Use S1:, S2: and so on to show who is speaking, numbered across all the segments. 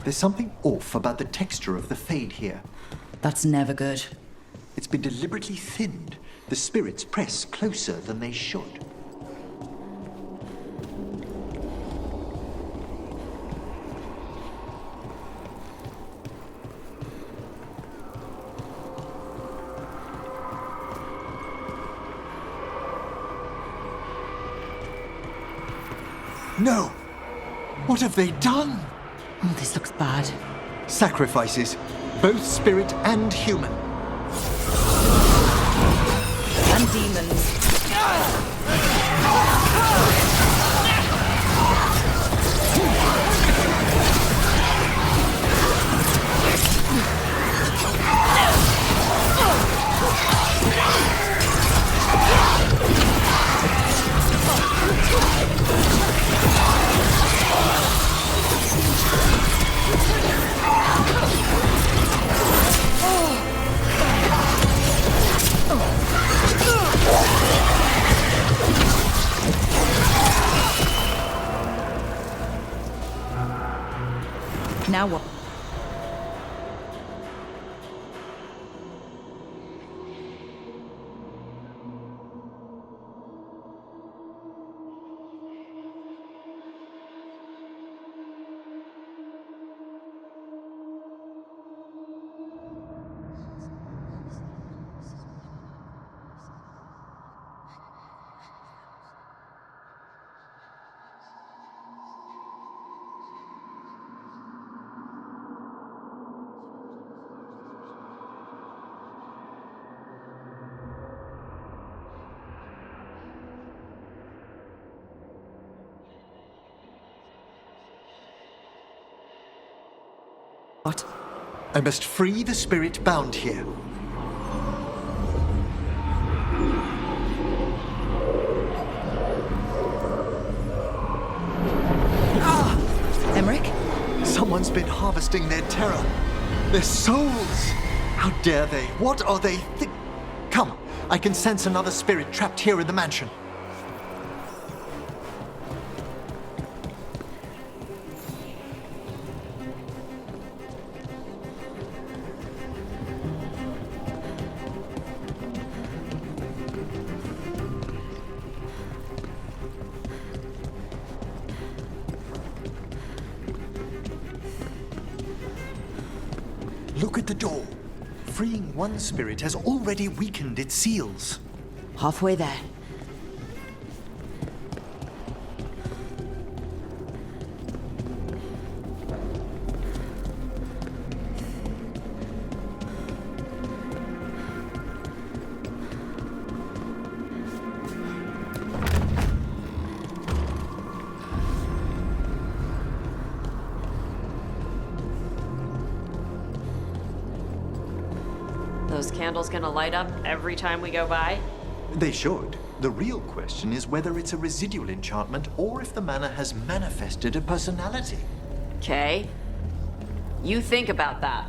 S1: There's something off about the texture of the fade here.
S2: That's never good.
S1: It's been deliberately thinned. The spirits press closer than they should. No! What have they done?
S2: Oh, this looks bad.
S1: Sacrifices, both spirit and human.
S2: And demons. Now what? What?
S1: I must free the spirit bound here.
S2: Emmerich?
S1: Someone's been harvesting their terror. Their souls! How dare they? What are they Come, I can sense another spirit trapped here in the mansion. Look at the door. Freeing one spirit has already weakened its seals.
S2: Halfway there.
S3: Those candles gonna light up every time we go by?
S1: They should. The real question is whether it's a residual enchantment or if the manor has manifested a personality.
S3: Okay. You think about that.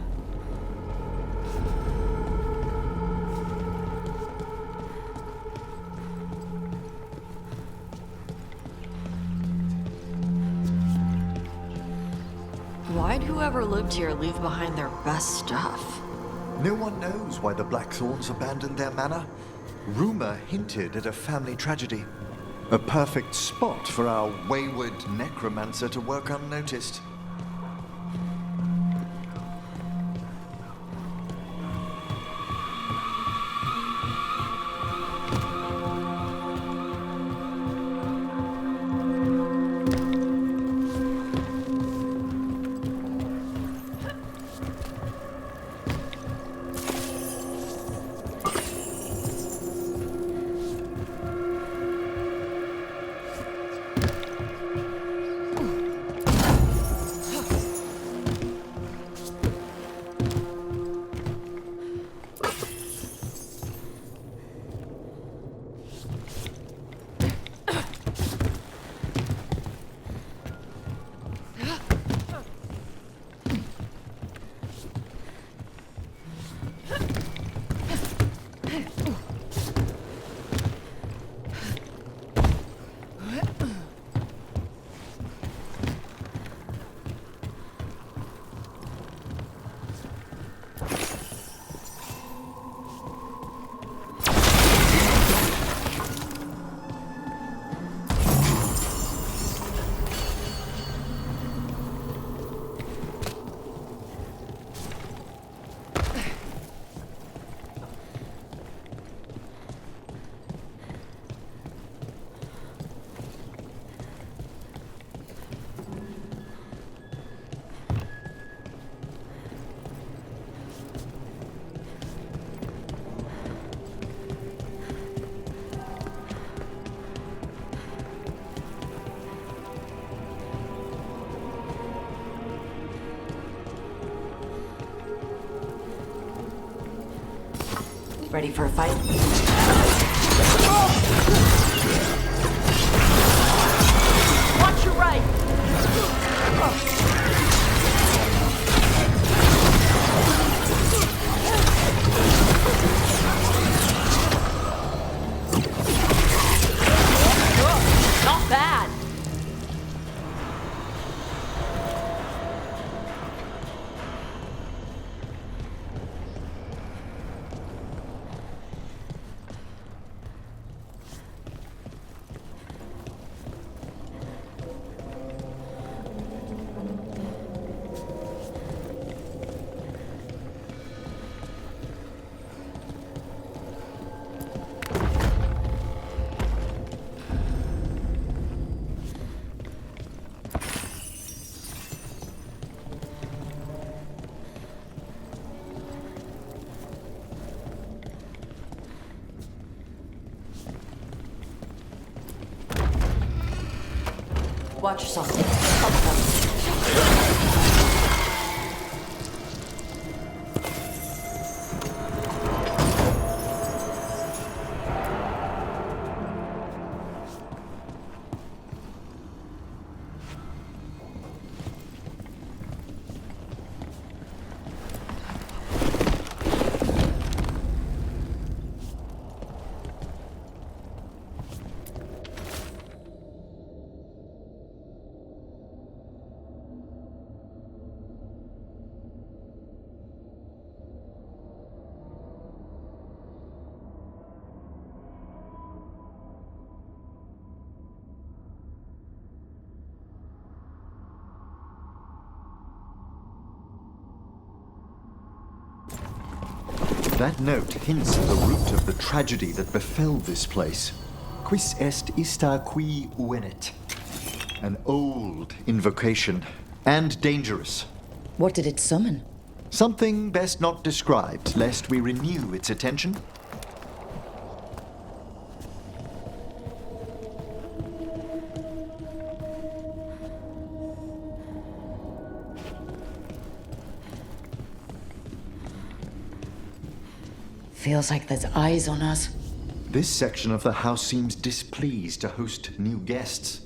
S3: Why'd whoever lived here leave behind their best stuff?
S1: No one knows why the Blackthorns abandoned their manor. Rumor hinted at a family tragedy. A perfect spot for our wayward necromancer to work unnoticed.
S3: Ready for a fight? Watch your right! Not bad! Watch yourself.
S1: That note hints at the root of the tragedy that befell this place. Quis est ista qui uvenit? An old invocation, and dangerous.
S2: What did it summon?
S1: Something best not described, lest we renew its attention.
S2: Feels like there's eyes on us.
S1: This section of the house seems displeased to host new guests.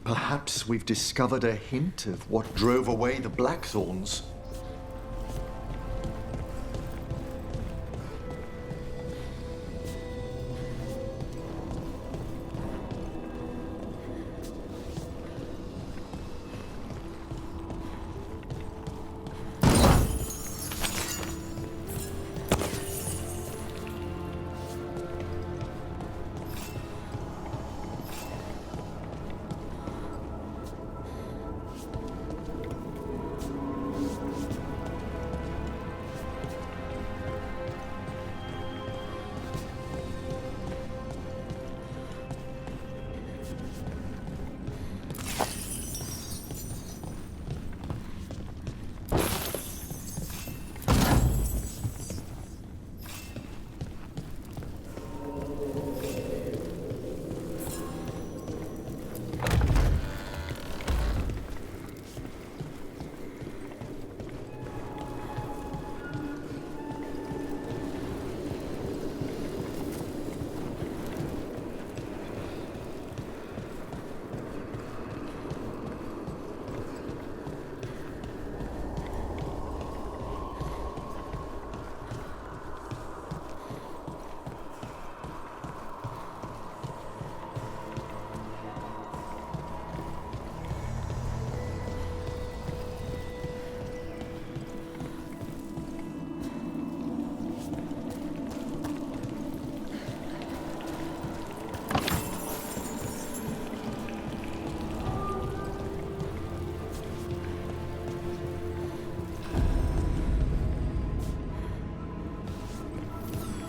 S1: Perhaps we've discovered a hint of what drove away the Blackthorns.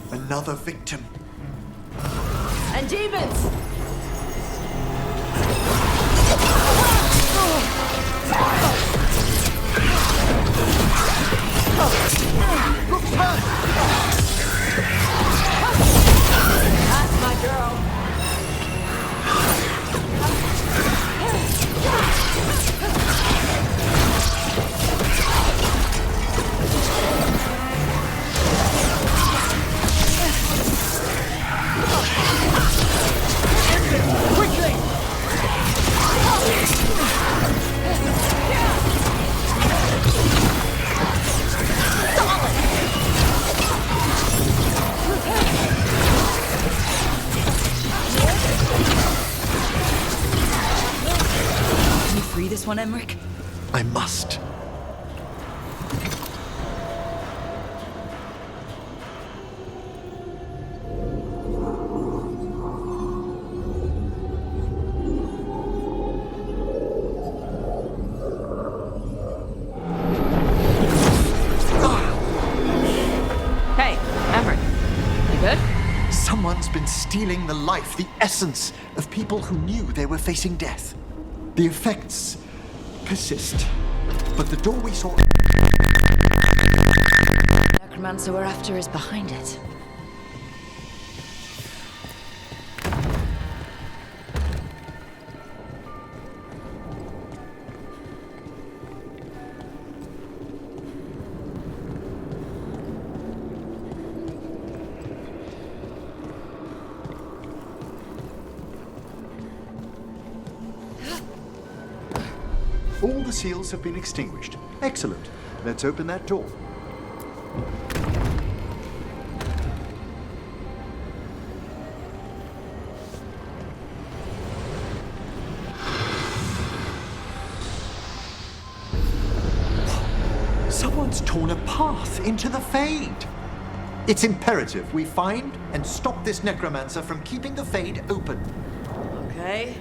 S1: Another victim.
S3: And demons! That's my girl.
S2: one, Emmerich?
S1: I must.
S3: Hey, Emmerich. You good?
S1: Someone's been stealing the life, the essence of people who knew they were facing death. The effects persist, but the door we saw...
S2: The necromancer we're after is behind it.
S1: All the seals have been extinguished. Excellent. Let's open that door. Someone's torn a path into the Fade. It's imperative we find and stop this necromancer from keeping the Fade open.
S3: Okay.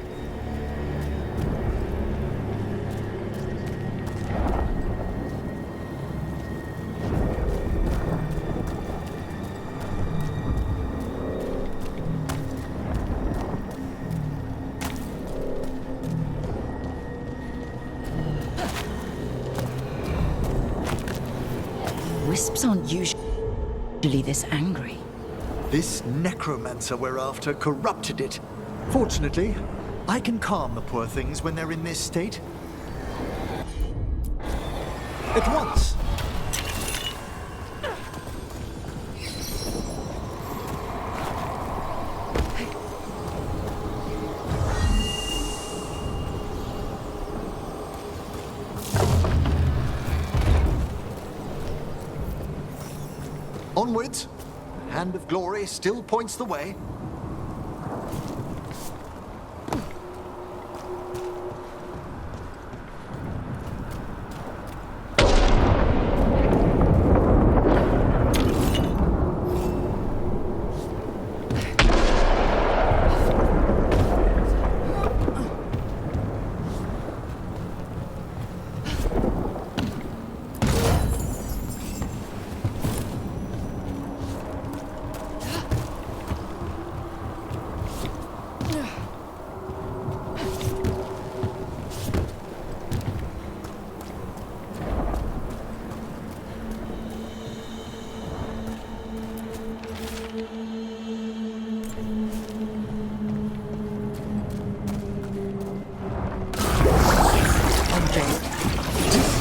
S2: Wisps aren't usually this angry.
S1: This necromancer we're after corrupted it. Fortunately, I can calm the poor things when they're in this state. At once. Onwards. The hand of glory still points the way.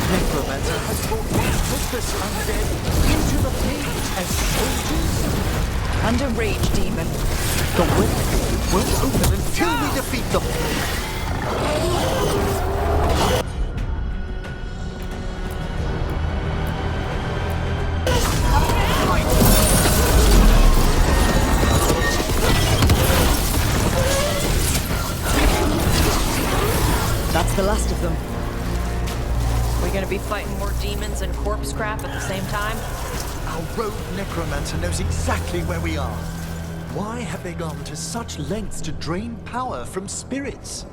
S1: Necromancer has brought helpless undead into the Fade as soldiers.
S2: Under rage, demon.
S1: The way won't open until we defeat them.
S2: That's the last of them.
S3: We gonna be fighting more demons and corpse crap at the same time?
S1: Our rogue necromancer knows exactly where we are. Why have they gone to such lengths to drain power from spirits?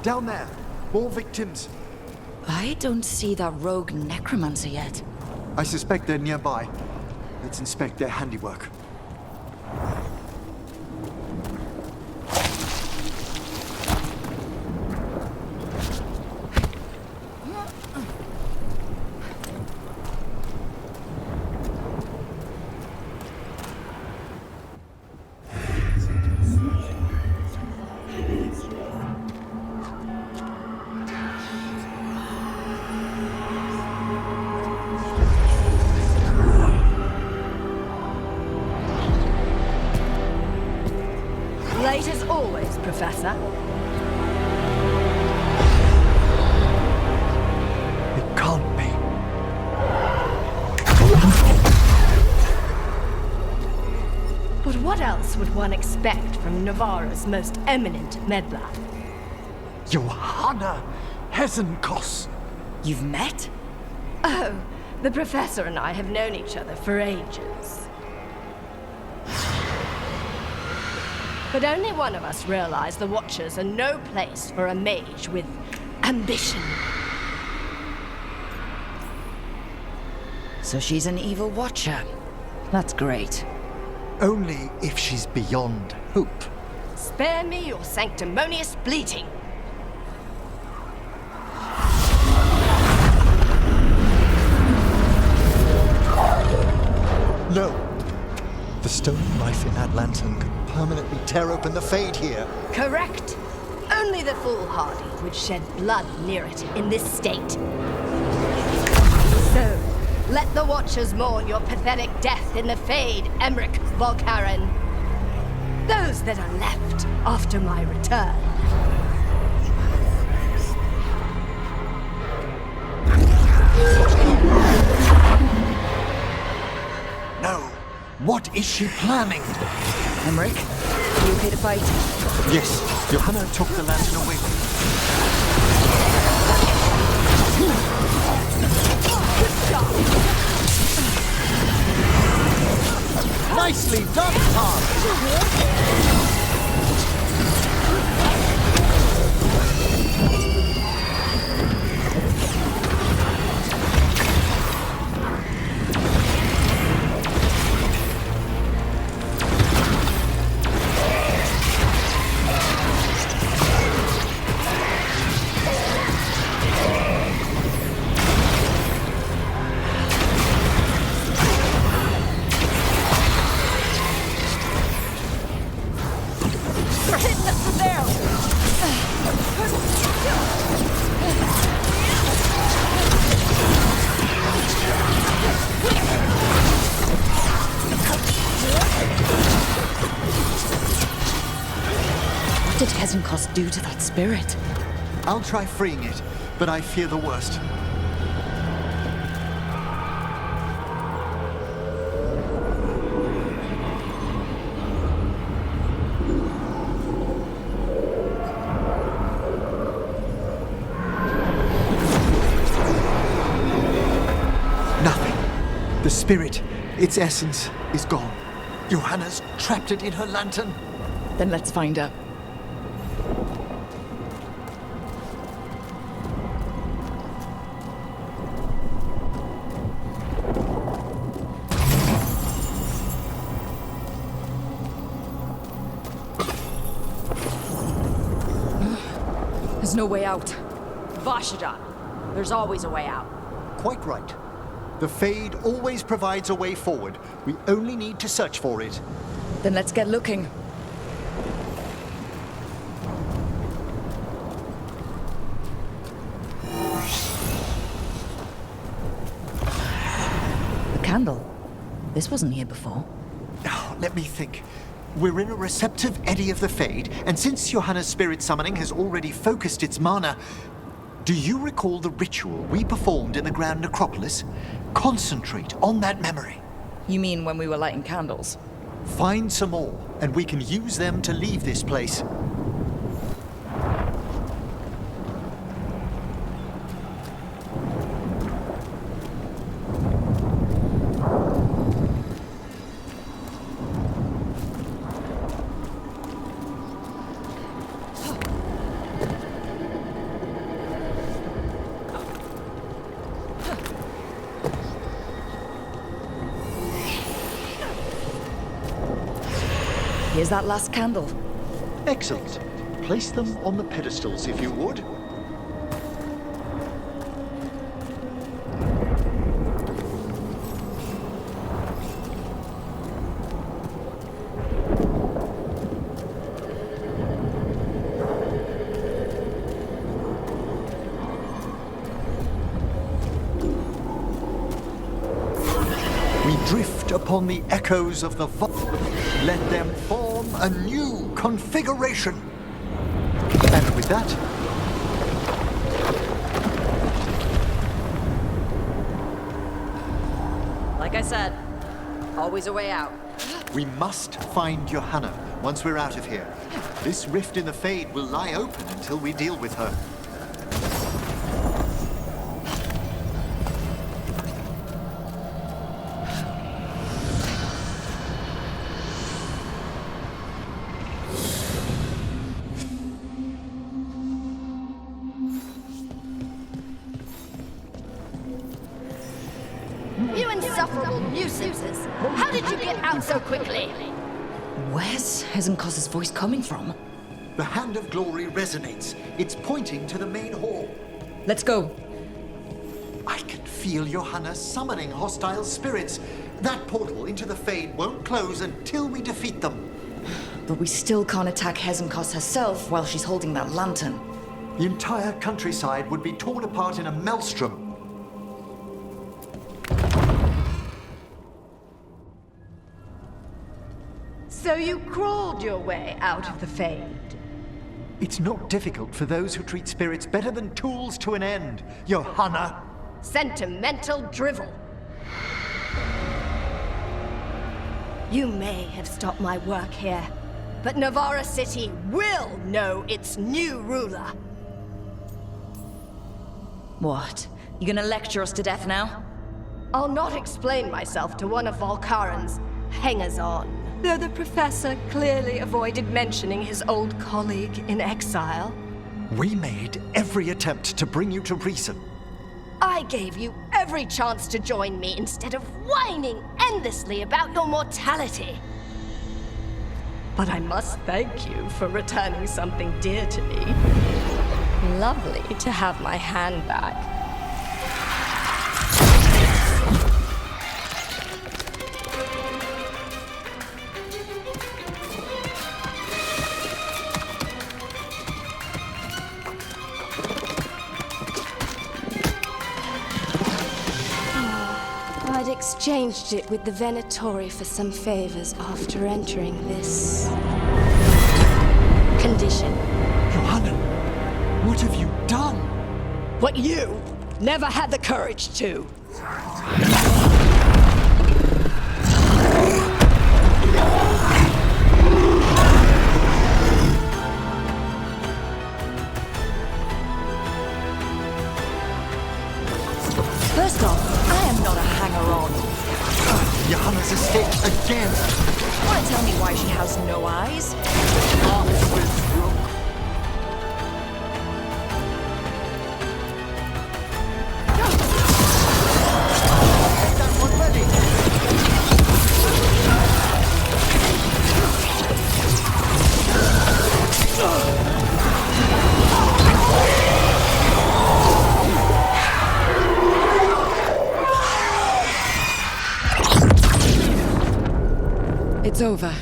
S1: Down there! More victims!
S2: I don't see that rogue necromancer yet.
S1: I suspect they're nearby. Let's inspect their handiwork.
S2: Late as always, Professor.
S1: It can't be.
S4: But what else would one expect from Navarra's most eminent meddler?
S1: Johanna Hesenkos!
S2: You've met?
S4: Oh, the Professor and I have known each other for ages. But only one of us realized the Watchers are no place for a mage with ambition.
S2: So she's an evil watcher. That's great.
S1: Only if she's beyond hope.
S4: Spare me your sanctimonious bleating.
S1: No! The stolen life in that lantern could permanently tear open the Fade here.
S4: Correct. Only the foolhardy would shed blood near it in this state. So, let the Watchers mourn your pathetic death in the Fade, Emmerich Volkaren. Those that are left after my return.
S1: No! What is she planning?
S2: Emmerich, are you okay to fight?
S1: Yes, Johanna took the lantern away from me.
S5: Nicely done, Tom!
S2: What did Hesenkos do to that spirit?
S1: I'll try freeing it, but I fear the worst. Nothing. The spirit, its essence, is gone. Johanna's trapped it in her lantern.
S2: Then let's find out. There's no way out.
S3: Vashajan, there's always a way out.
S1: Quite right. The Fade always provides a way forward. We only need to search for it.
S2: Then let's get looking. candle. This wasn't here before.
S5: Oh, let me think. We're in a receptive eddy of the Fade, and since Johanna's spirit summoning has already focused its mana, do you recall the ritual we performed in the Grand Necropolis? Concentrate on that memory.
S2: You mean when we were lighting candles?
S5: Find some more, and we can use them to leave this place.
S2: Here's that last candle.
S5: Excellent. Place them on the pedestals, if you would. We drift upon the echoes of the vault. Let them form a new configuration. And with that,
S2: Like I said, always a way out.
S5: we must find Johanna once we're out of here. This rift in the Fade will lie open until we deal with her.
S4: You insufferable nuisances! How did you get out so quickly?
S2: Where's Hezenkos's voice coming from?
S5: The Hand of Glory resonates. It's pointing to the main hall.
S2: Let's go.
S5: I can feel Johanna summoning hostile spirits. That portal into the Fade won't close until we defeat them.
S2: But we still can't attack Hezenkos herself while she's holding that lantern.
S5: The entire countryside would be torn apart in a maelstrom.
S4: So you crawled your way out of the Fade.
S5: It's not difficult for those who treat spirits better than tools to an end, Johanna.
S4: Sentimental drivel. You may have stopped my work here, but Navarra City will know its new ruler.
S2: What? You gonna lecture us to death now?
S4: I'll not explain myself to one of Volkaren's hangers-on. Though the professor clearly avoided mentioning his old colleague in exile.
S5: We made every attempt to bring you to reason.
S4: I gave you every chance to join me instead of whining endlessly about your mortality. But I must thank you for returning something dear to me. Lovely to have my hand back. I'd exchanged it with the Venatori for some favors after entering this condition.
S5: Johanna, what have you done?
S4: What you never had the courage to.
S2: First off, I am not a hanger-on.
S5: Johanna's escaped again.
S2: Wanna tell me why she has no eyes?
S5: That one ready.
S2: It's over.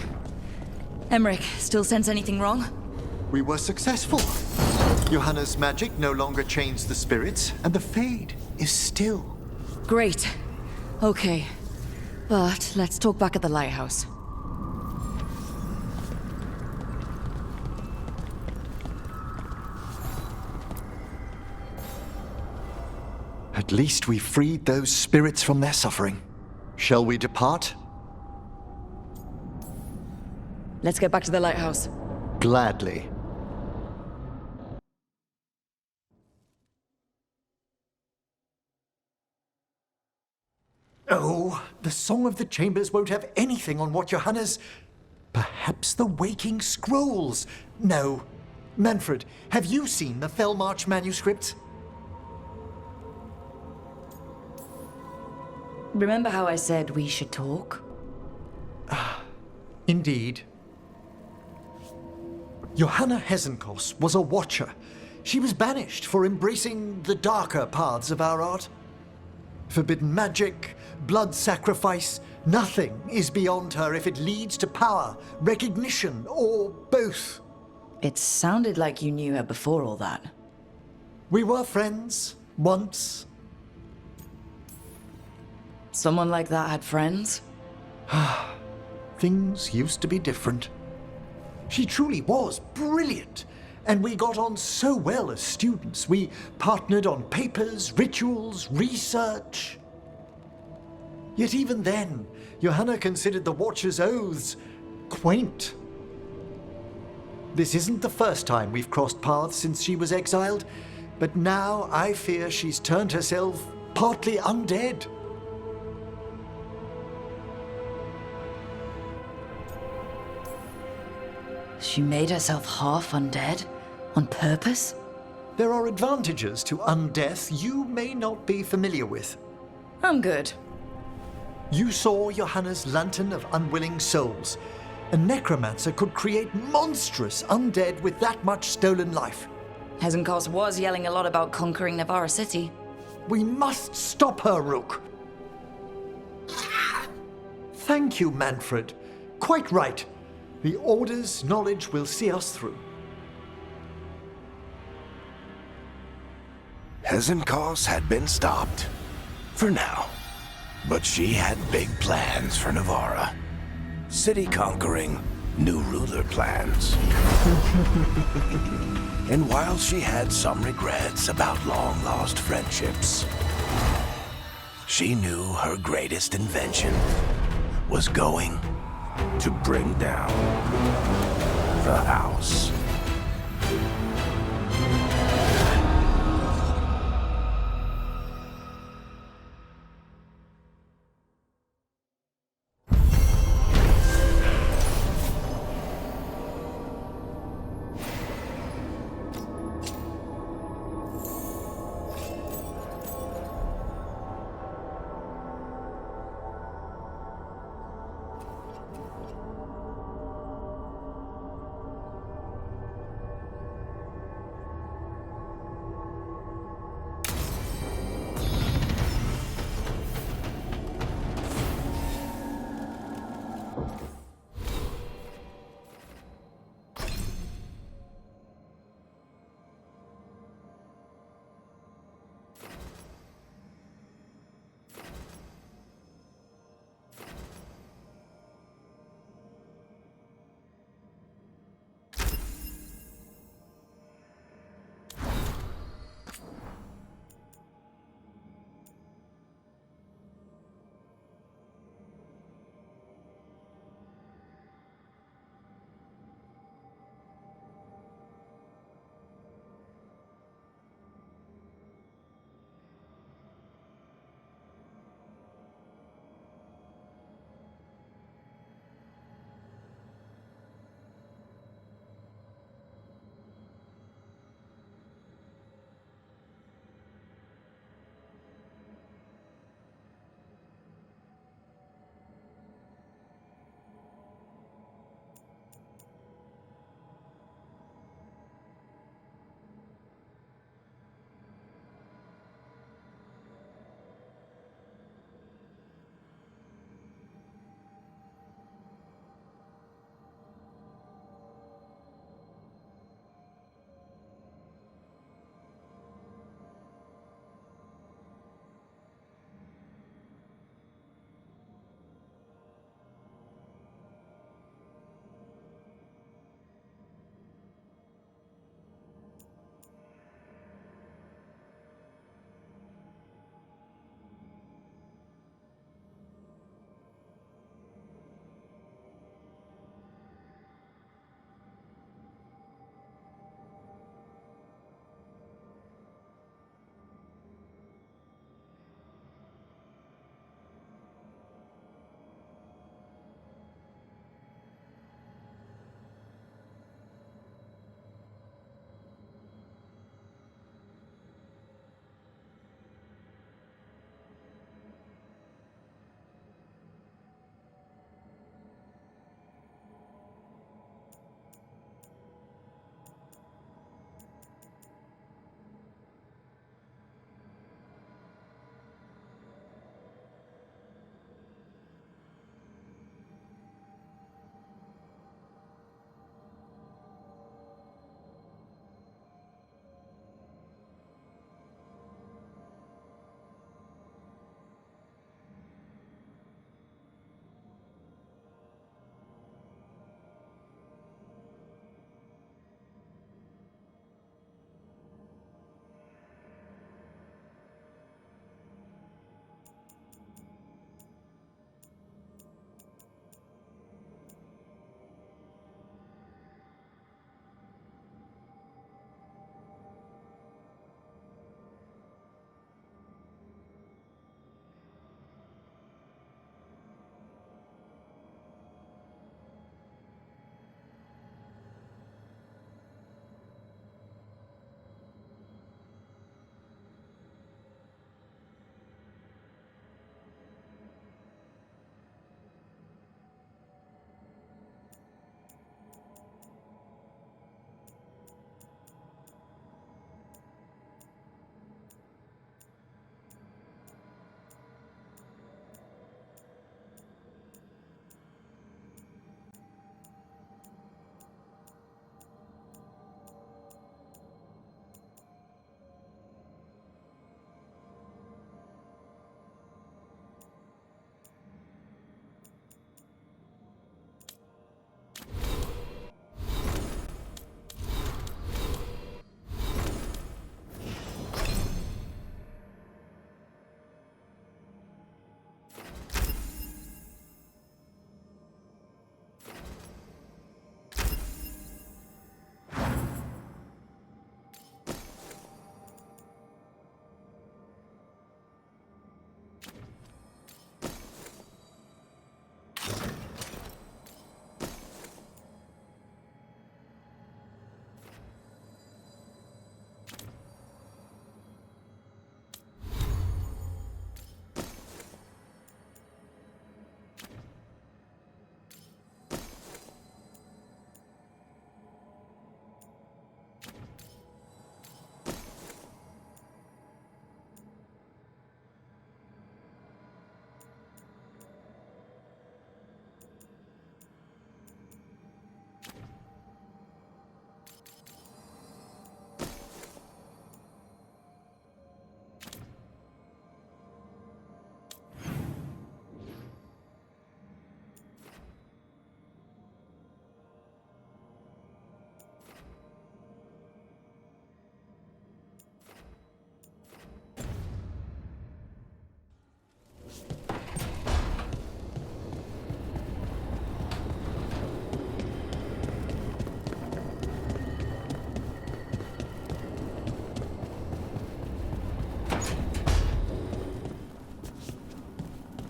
S2: Emmerich, still sense anything wrong?
S5: We were successful. Johanna's magic no longer chains the spirits, and the Fade is still.
S2: Great. Okay. But let's talk back at the lighthouse.
S1: At least we freed those spirits from their suffering. Shall we depart?
S2: Let's get back to the lighthouse.
S1: Gladly.
S5: Oh, the Song of the Chambers won't have anything on what Johanna's... Perhaps the Waking Scrolls? No. Manfred, have you seen the Fellmarch manuscript?
S2: Remember how I said we should talk?
S5: Indeed. Johanna Hesenkos was a watcher. She was banished for embracing the darker paths of our art. Forbidden magic, blood sacrifice, nothing is beyond her if it leads to power, recognition, or both.
S2: It sounded like you knew her before all that.
S5: We were friends, once.
S2: Someone like that had friends?
S5: Things used to be different. She truly was brilliant, and we got on so well as students. We partnered on papers, rituals, research. Yet even then, Johanna considered the Watcher's oaths quaint. This isn't the first time we've crossed paths since she was exiled, but now I fear she's turned herself partly undead.
S2: She made herself half undead? On purpose?
S5: There are advantages to undeath you may not be familiar with.
S2: I'm good.
S5: You saw Johanna's Lantern of Unwilling Souls. A necromancer could create monstrous undead with that much stolen life.
S2: Hesenkos was yelling a lot about conquering Navarra City.
S5: We must stop her, Rook. Thank you, Manfred. Quite right. The Order's knowledge will see us through.
S6: Hesenkos had been stopped. For now. But she had big plans for Navarra. City conquering, new ruler plans. And while she had some regrets about long-lost friendships, she knew her greatest invention was going to bring down the house.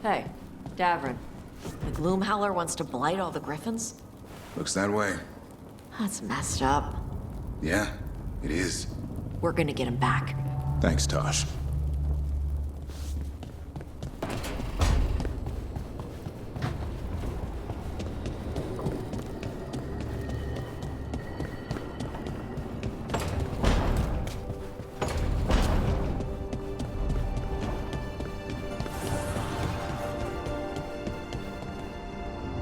S3: Hey, Davrin. The Gloomhowler wants to blight all the griffins?
S7: Looks that way.
S3: That's messed up.
S7: Yeah, it is.
S3: We're gonna get him back.
S7: Thanks, Tosh.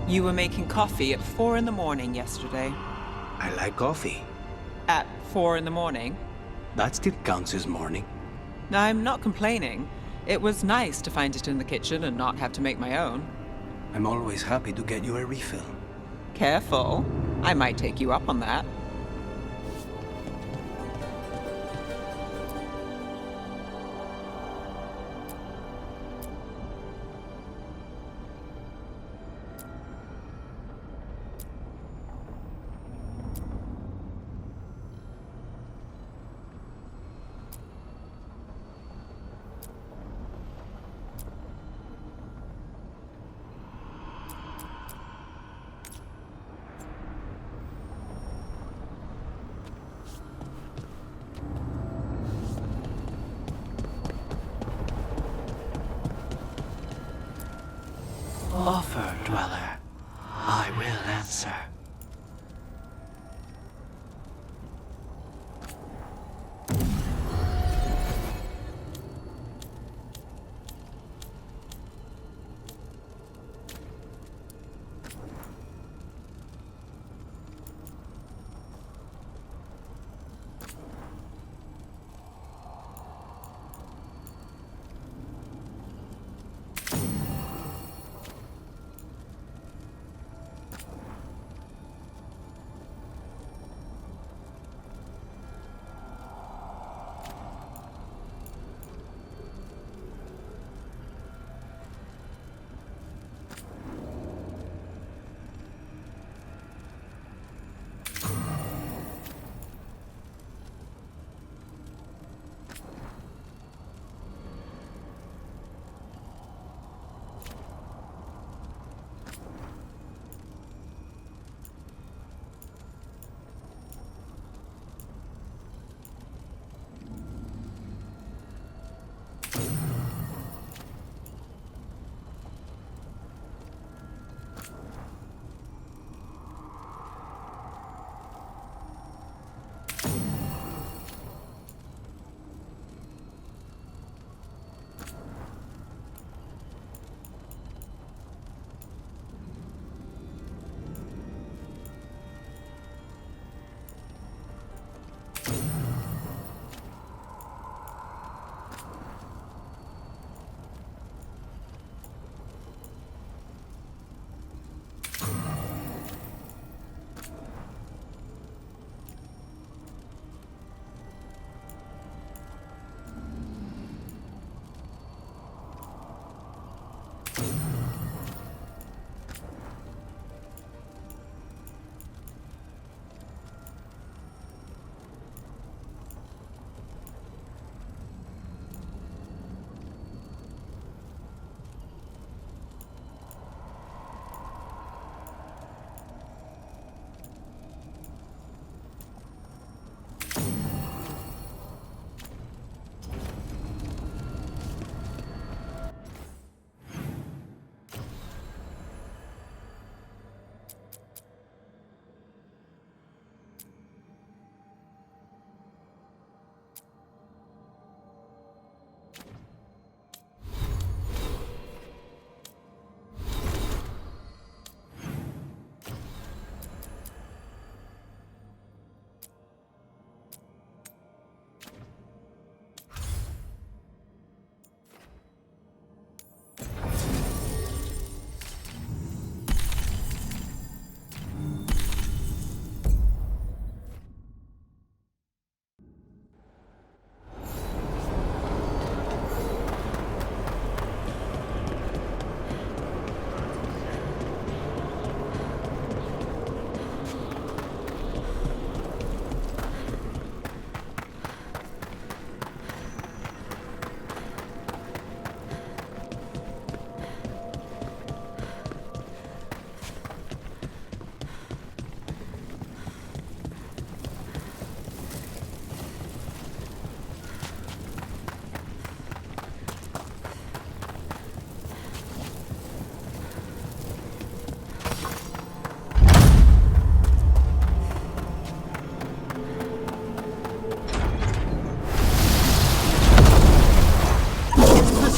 S8: You were making coffee at 4 in the morning yesterday.
S9: I like coffee.
S8: At 4 in the morning?
S9: That still counts as morning.
S8: I'm not complaining. It was nice to find it in the kitchen and not have to make my own.
S9: I'm always happy to get you a refill.
S8: Careful. I might take you up on that.
S9: Offer, dweller. I will answer.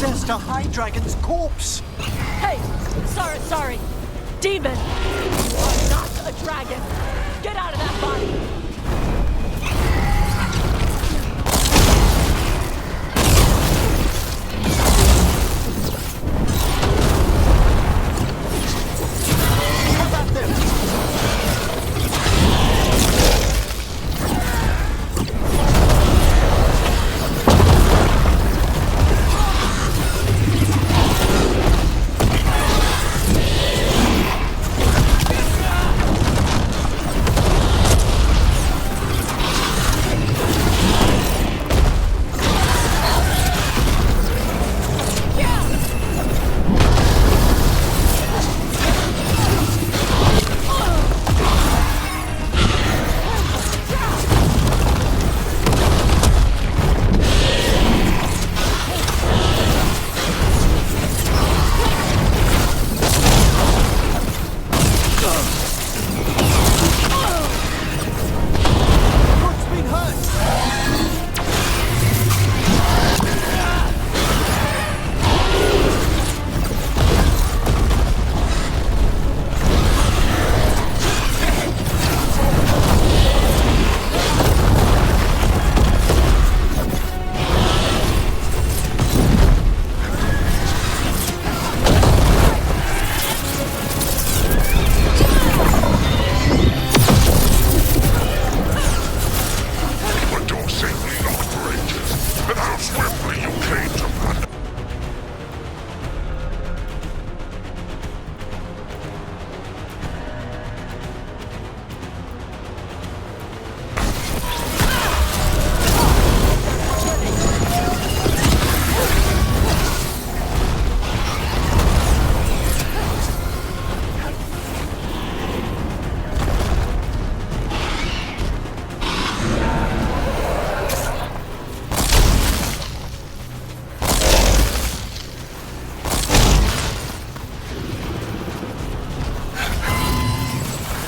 S5: possessed a High Dragon's corpse!
S4: Hey, sorry. Demon! You are not a dragon! Get out of that body!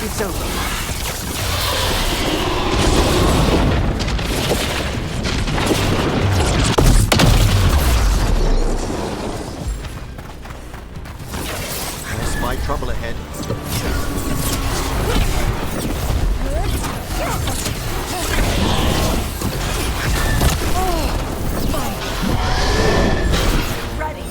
S5: It's over. There's my trouble ahead.
S4: Ready.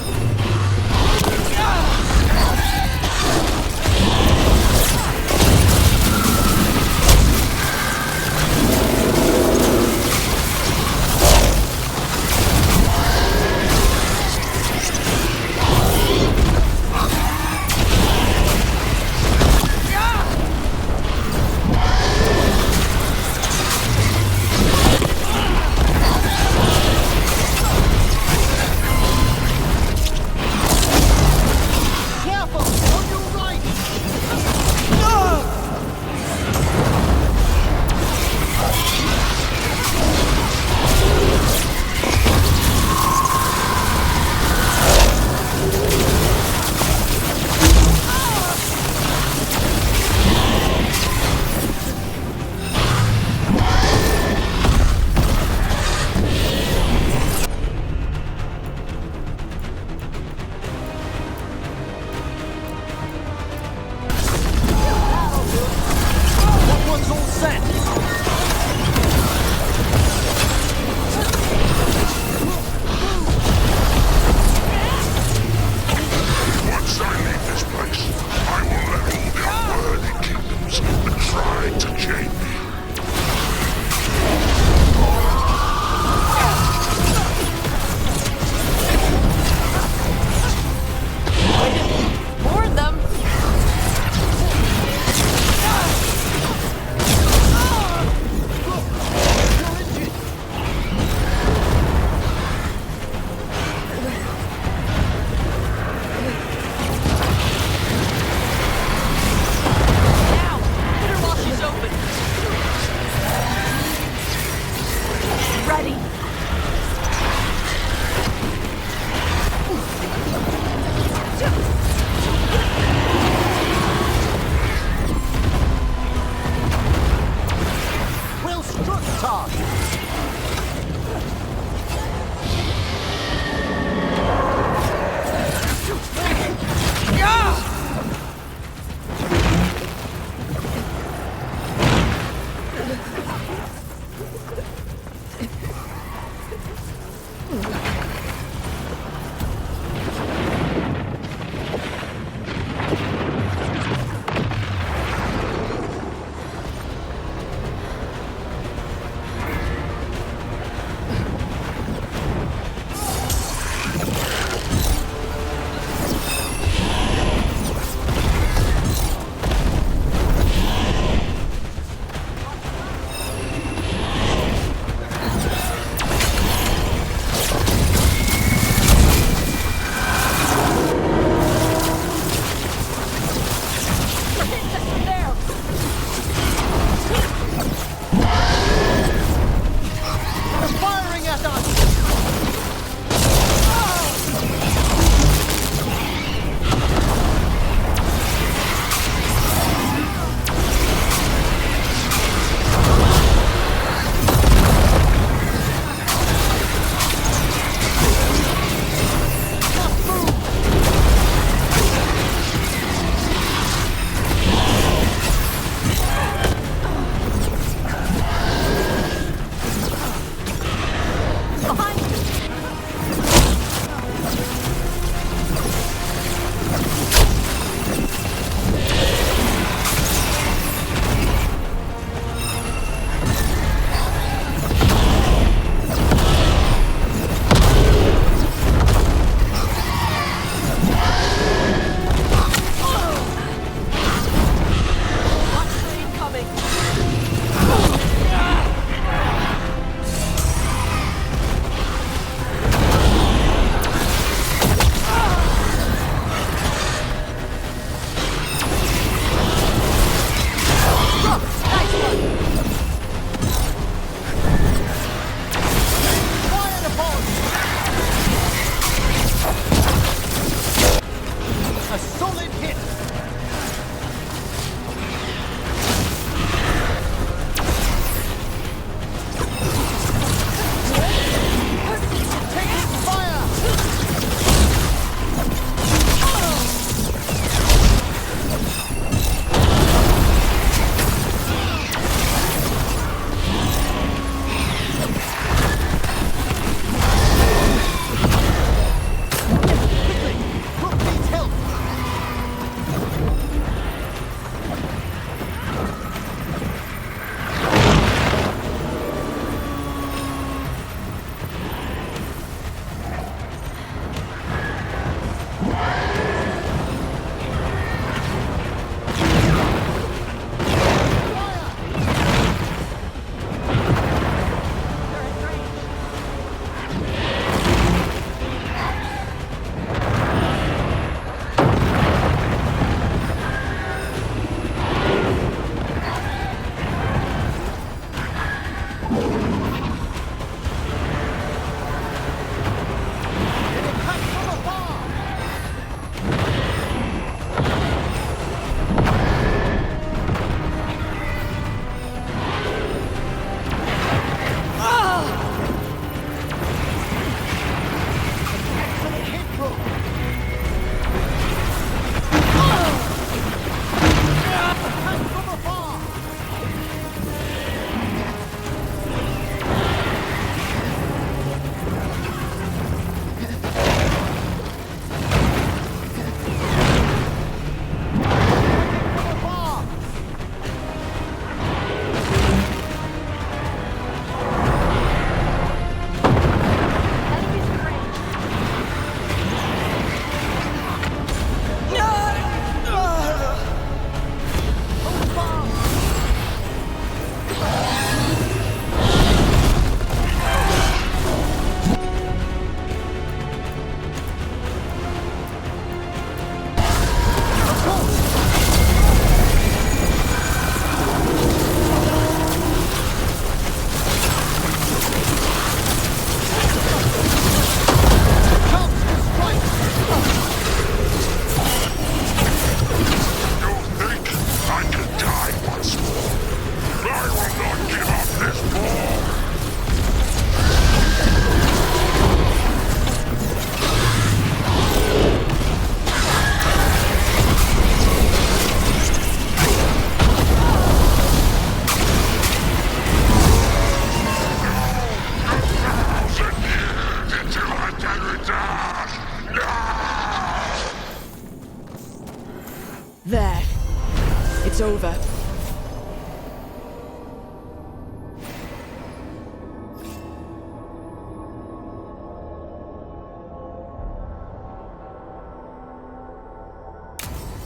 S2: It's over.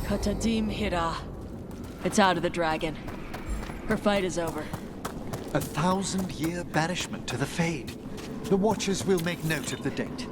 S10: Katadim Hira. It's out of the dragon. Her fight is over.
S5: 1,000-year banishment to the Fade. The Watchers will make note of the date.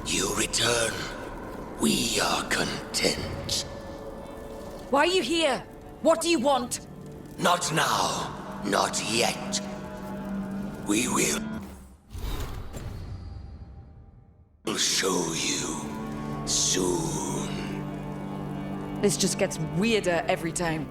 S6: You return. We are content.
S2: Why are you here? What do you want?
S6: Not now. Not yet. We will show you soon.
S2: This just gets weirder every time.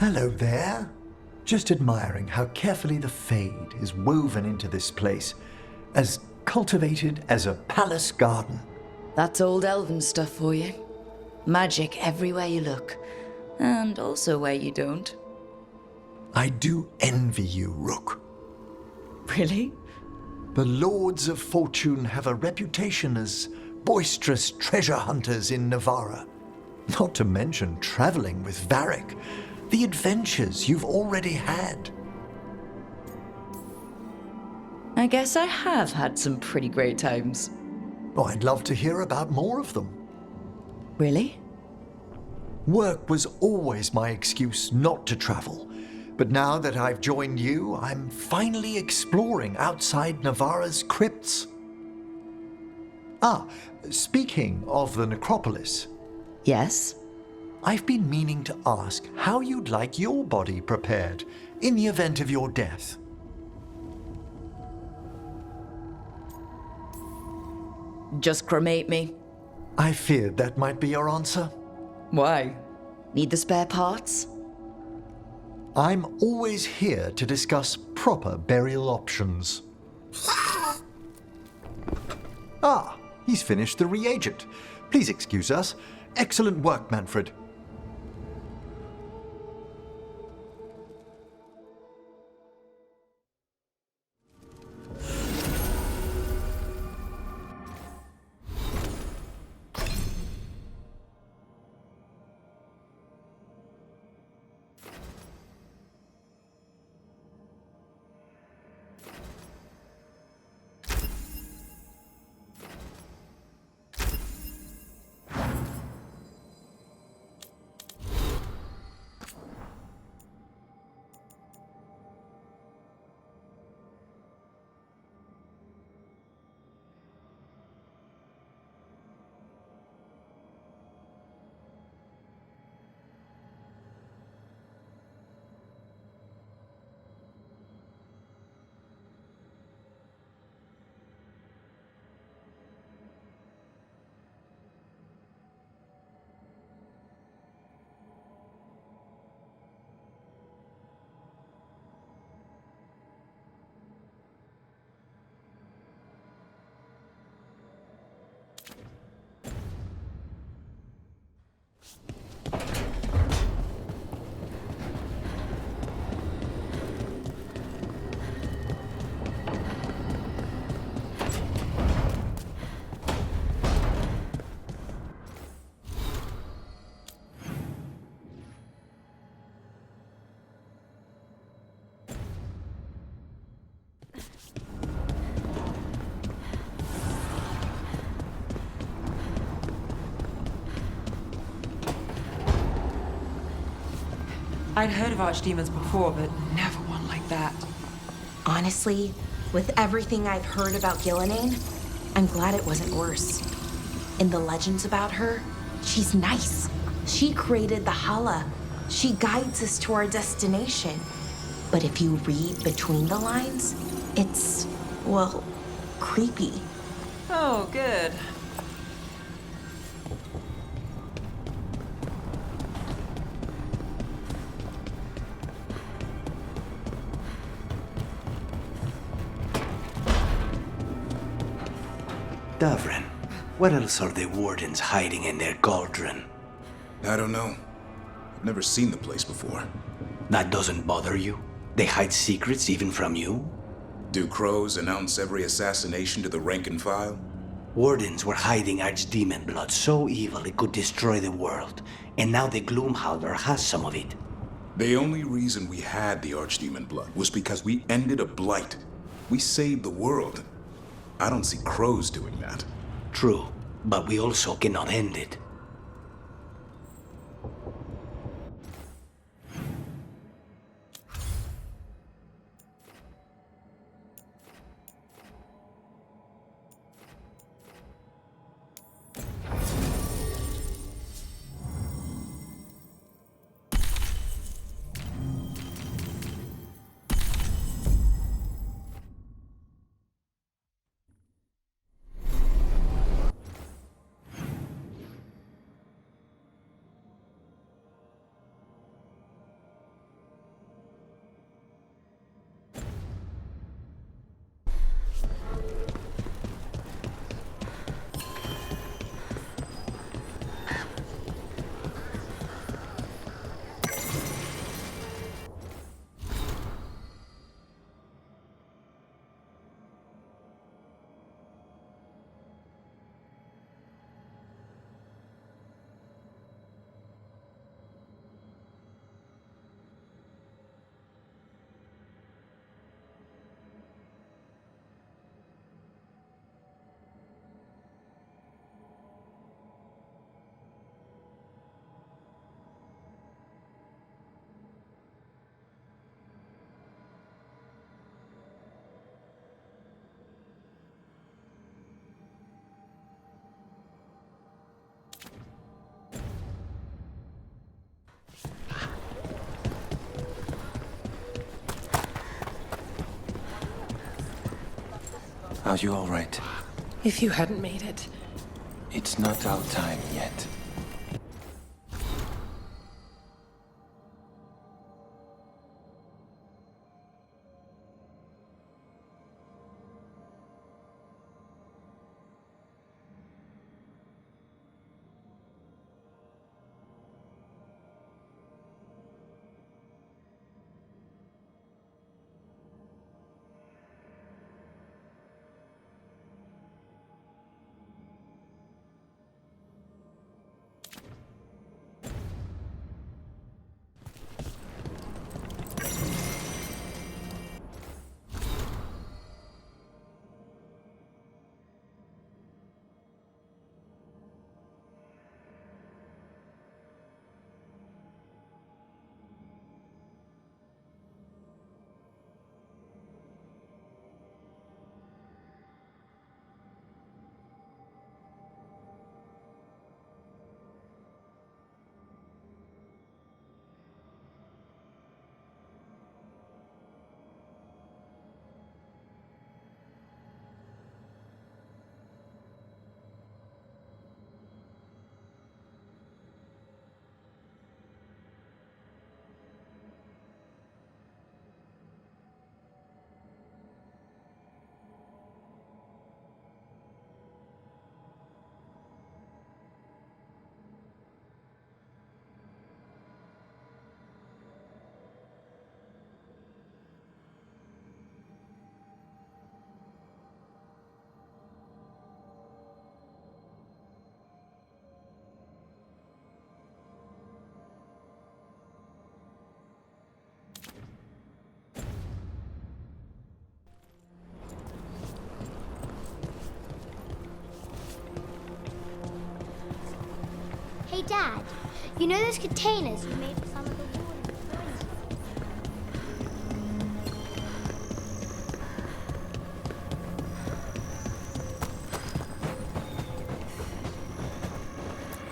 S1: Hello there. Just admiring how carefully the Fade is woven into this place, as cultivated as a palace garden.
S2: That's old elven stuff for you. Magic everywhere you look, and also where you don't.
S1: I do envy you, Rook.
S2: Really?
S1: The Lords of Fortune have a reputation as boisterous treasure hunters in Navarra. Not to mention traveling with Varric. The adventures you've already had.
S2: I guess I have had some pretty great times.
S1: Oh, I'd love to hear about more of them.
S2: Really?
S1: Work was always my excuse not to travel. But now that I've joined you, I'm finally exploring outside Navarra's crypts. Ah, speaking of the necropolis.
S2: Yes?
S1: I've been meaning to ask how you'd like your body prepared in the event of your death.
S2: Just cremate me.
S1: I feared that might be your answer.
S2: Why? Need the spare parts?
S1: I'm always here to discuss proper burial options. Ah, he's finished the reagent. Please excuse us. Excellent work, Manfred.
S8: I'd heard of archdemons before, but never one like that.
S11: Honestly, with everything I've heard about Gillenane, I'm glad it wasn't worse. In the legends about her, she's nice. She created the Hala. She guides us to our destination. But if you read between the lines, it's, well, creepy.
S8: Oh, good.
S9: Davrin, what else are the wardens hiding in their cauldron?
S7: I don't know. I've never seen the place before.
S9: That doesn't bother you? They hide secrets even from you?
S7: Do crows announce every assassination to the rank and file?
S9: Wardens were hiding archdemon blood so evil it could destroy the world, and now the Gloomhowler has some of it.
S7: The only reason we had the archdemon blood was because we ended a blight. We saved the world. I don't see crows doing that.
S9: True, but we also cannot end it.
S12: Are you all right?
S13: If you hadn't made it.
S12: It's not our time yet.
S14: Hey, Dad, you know those containers you made for some of the water?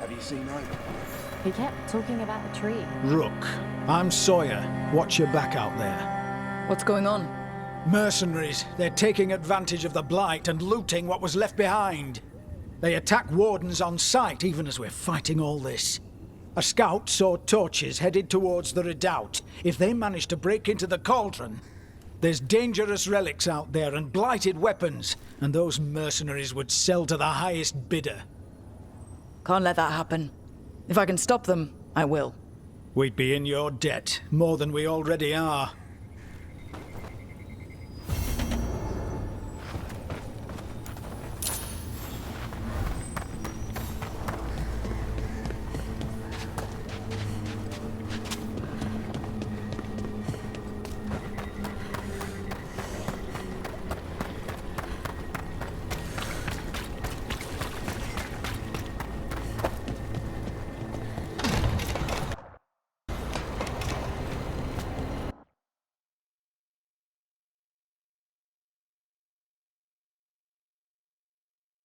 S15: Have you seen either?
S16: He kept talking about the tree.
S17: Rook, I'm Sawyer. Watch your back out there.
S16: What's going on?
S17: Mercenaries. They're taking advantage of the Blight and looting what was left behind. They attack wardens on sight, even as we're fighting all this. A scout saw torches headed towards the redoubt. If they manage to break into the cauldron, there's dangerous relics out there and blighted weapons, and those mercenaries would sell to the highest bidder.
S16: Can't let that happen. If I can stop them, I will.
S17: We'd be in your debt, more than we already are.